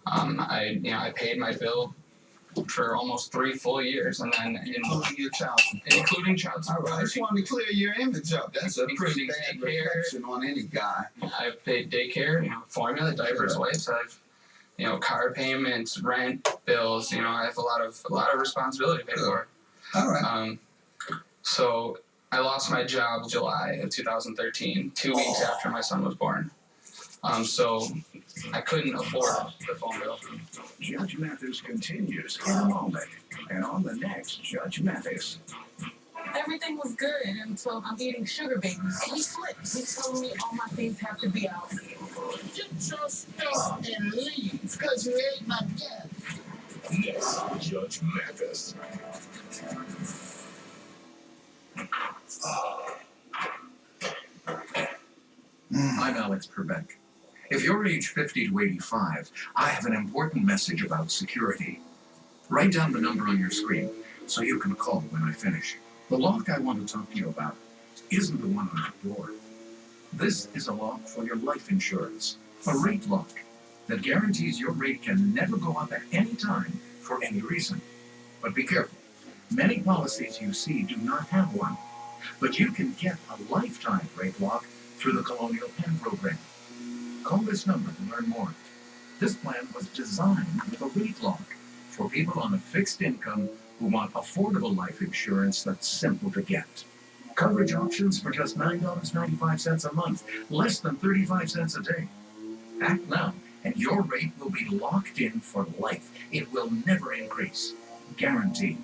I paid my bill for almost 3 full years, and then including child support. I just wanted to clear your image up. That's a pretty bad reflection on any guy. I've paid daycare, formula, diapers, wipes. I've car payments, rent, bills. I have a lot of responsibility to pay for. All right. So I lost my job July of 2013, 2 weeks after my son was born. So I couldn't afford the phone bill. Judge Mathis continues in a moment, and on the next Judge Mathis. Everything was good until I'm eating sugar babies. He flipped. He told me all my things have to be out. Get your stuff and leave, because you ate my cat. Yes, Judge Mathis. I'm Alex Trebek. If you're age 50 to 85, I have an important message about security. Write down the number on your screen so you can call when I finish. The lock I want to talk to you about isn't the one on the door. This is a lock for your life insurance, a rate lock that guarantees your rate can never go up at any time for any reason. But be careful. Many policies you see do not have one, but you can get a lifetime rate lock through the Colonial Penn program. Call this number to learn more. This plan was designed with a rate lock for people on a fixed income who want affordable life insurance that's simple to get. Coverage options for just $9.95 a month, less than 35 cents a day. Act now, and your rate will be locked in for life. It will never increase. Guaranteed.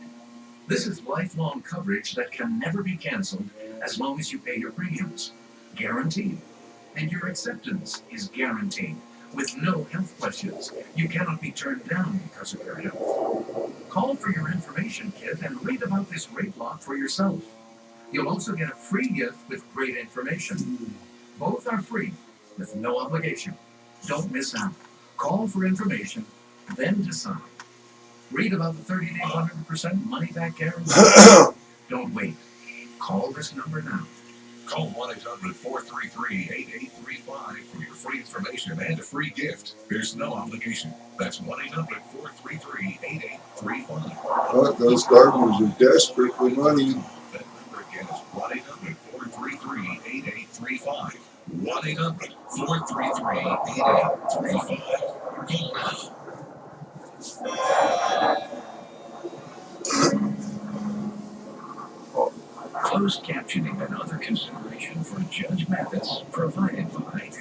This is lifelong coverage that can never be canceled as long as you pay your premiums. Guaranteed. And your acceptance is guaranteed, with no health questions. You cannot be turned down because of your health. Call for your information kit and read about this rate lock for yourself. You'll also get a free gift with great information. Both are free, with no obligation. Don't miss out. Call for information, then decide. Read about the 30-day 100% money-back guarantee. Don't wait. Call this number now. Call 1-800-433-8835 for your free information and a free gift. There's no obligation. That's 1-800-433-8835. Oh, those gardeners are desperate for money. That number again is 1-800-433-8835. 1-800-433-8835. Call now. Closed captioning and other consideration for Judge Mathis provided by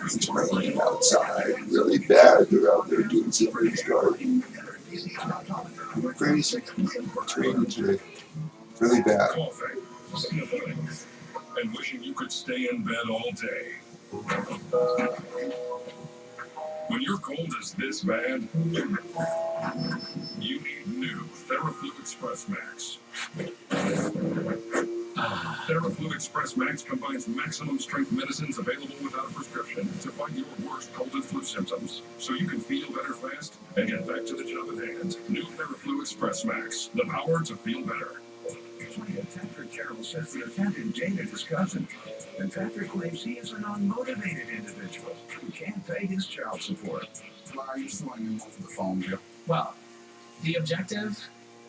It's raining outside really bad. They're out there doing somebody's garden. Crazy. It's raining today. Really bad. And wishing you could stay in bed all day. When your cold is this bad, you need new Theraflu Express Max. Theraflu Express Max combines maximum strength medicines available without a prescription to fight your worst cold and flu symptoms, so you can feel better fast and get back to the job at hand. New Theraflu Express Max, the power to feel better. Patrick Carroll says the offended dated his cousin, and Patrick claims he is an unmotivated individual who can't pay his child support. Why are you suing him over the phone bill? Well, the objective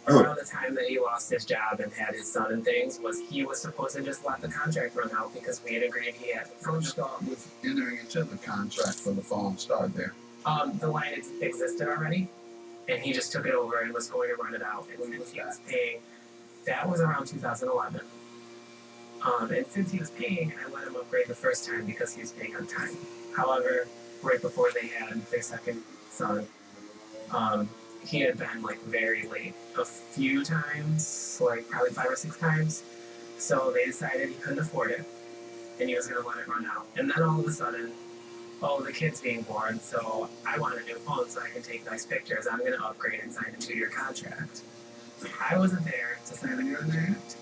around the time that he lost his job and had his son and things was he was supposed to just let the contract run out because we had agreed he had the phone. Start with entering into the contract for the phone. Start there. The line existed already, and he just took it over and was going to run it out. And since he was paying, that was around 2011. And since he was paying, I let him upgrade the first time because he was paying on time. However, right before they had their second son, he had been very late a few times, probably 5 or 6 times. So they decided he couldn't afford it, and he was going to let it run out. And then all of a sudden, the kid's being born, so I want a new phone so I can take nice pictures. I'm going to upgrade and sign a 2-year contract. I wasn't there to sign the contract.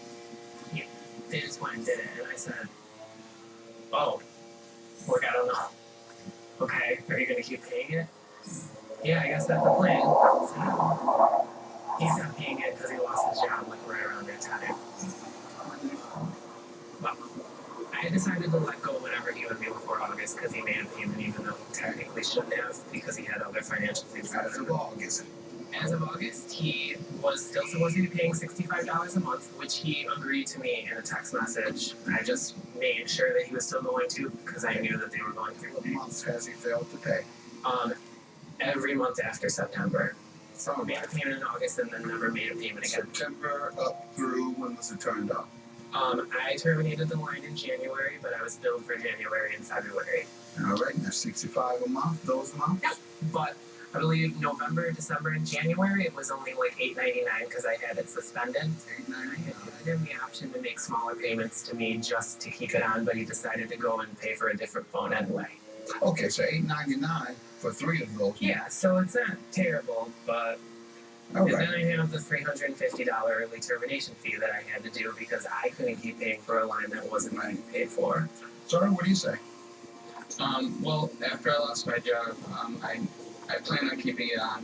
They just went and did it, and I said, "Oh, look, I don't know. Okay, are you going to keep paying it?" "Yeah, I guess that's the plan." So he's not paying it because he lost his job right around that time. Well, I decided to let go whenever he would be before August because he made a payment even though he technically shouldn't have because he had other financial things. As of August. As of August, he was still supposed to be paying $65 a month, which he agreed to me in a text message. I just made sure that he was still going to because I knew that they were going through What the months has he failed to pay? every month after September. So I made a payment in August and then never made a payment again. September up through when was it turned up? I terminated the line in January, but I was billed for January and February. All right, that's 65 a month, those months? Yep. But I believe November, December, and January it was only like $8.99 because I had it suspended. I had given him the option to make smaller payments to me just to keep it on, but he decided to go and pay for a different phone anyway. Okay, so $8.99 for 3 of those. Yeah, so it's not terrible, but All and right. then I have the $350 early termination fee that I had to do because I couldn't keep paying for a line that wasn't being paid for. Sorry, what do you say? Well, after I lost my job, I plan on keeping it on.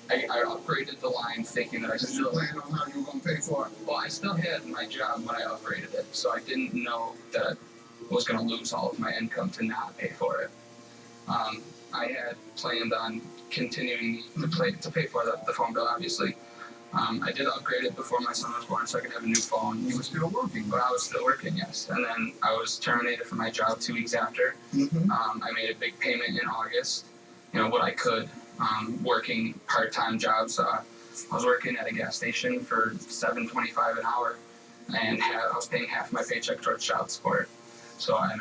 I upgraded the line thinking that I Did you still, plan on how you were going to pay for it? well, I still had my job when I upgraded it, so I didn't know that I was going to lose all of my income to not pay for it. I had planned on continuing to pay for the phone bill, obviously. I did upgrade it before my son was born so I could have a new phone. You were still working, But I was still working, yes. And then I was terminated from my job 2 weeks after. Mm-hmm. I made a big payment in August, what I could, working part-time jobs. I was working at a gas station for $7.25 an hour, and I was paying half my paycheck towards child support. So I